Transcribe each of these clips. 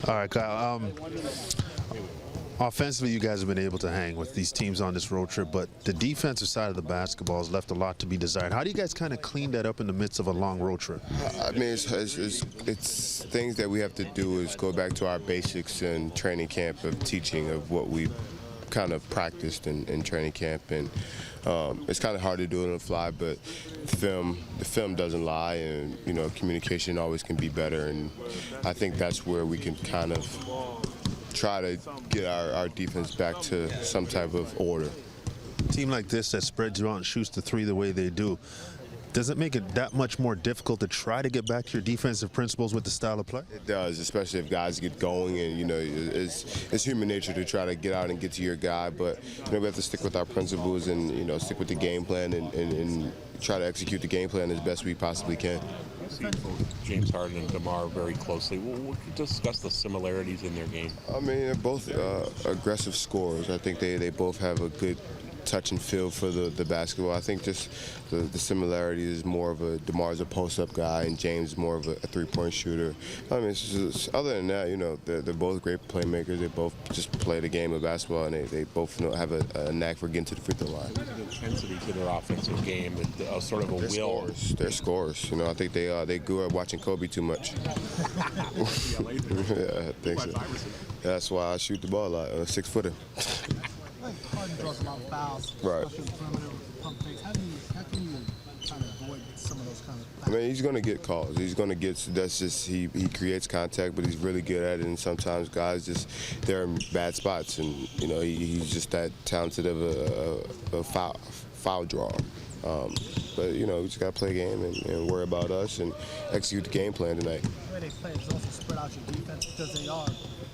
All right, Kyle. Offensively, you guys have been able to hang with these teams on this road trip, but the defensive side of the basketball has left a lot to be desired. How do you guys kind of clean that up in the midst of a long road trip? I mean, it's things that we have to do is go back to our basics in training camp of teaching of what we kind of practiced in training camp, and it's kind of hard to do it on the fly, but the film doesn't lie, and communication always can be better, and I think that's where we can kind of try to get our defense back to some type of order. A team like this that spreads you out and shoots the three the way they do, does it make it that much more difficult to try to get back to your defensive principles with the style of play? It does, especially if guys get going, and it's human nature to try to get out and get to your guy, but we have to stick with our principles and stick with the game plan and try to execute the game plan as best we possibly can. See both James Harden and DeMar very closely. We'll discuss the similarities in their game. I mean, they're both aggressive scorers. I think they both have a good touch and feel for the basketball. I think just the similarity is more of DeMar's a post-up guy and James more of a three-point shooter. I mean, other than that, they're both great playmakers. They both just play the game of basketball, and they both have a knack for getting to the free throw line. There's an intensity to their offensive game and sort of a will. They're scorers. I think they grew up watching Kobe too much. Yeah, I think so. That's why I shoot the ball a lot. 6-footer. Harden draws a lot of fouls, right. Especially the perimeter with pump fakes. How can you kind of avoid some of those kind of fouls? I mean, he's going to get calls. He's going to get. That's just he creates contact, but he's really good at it. And sometimes guys they're in bad spots, and he's just that talented of a foul drawer. But we just got to play a game and worry about us and execute the game plan tonight. The way they play is also spread out your defense because they are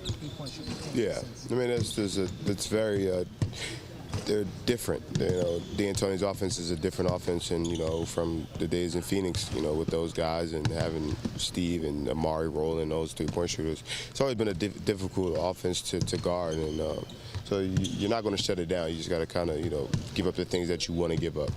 three-point shooting teams. Yeah, I mean it's very. They're different. D'Antoni's offense is a different offense, and from the days in Phoenix, with those guys and having Steve and Amari rolling those three-point shooters, it's always been a difficult offense to guard, and so you're not going to shut it down. You just got to kind of give up the things that you want to give up.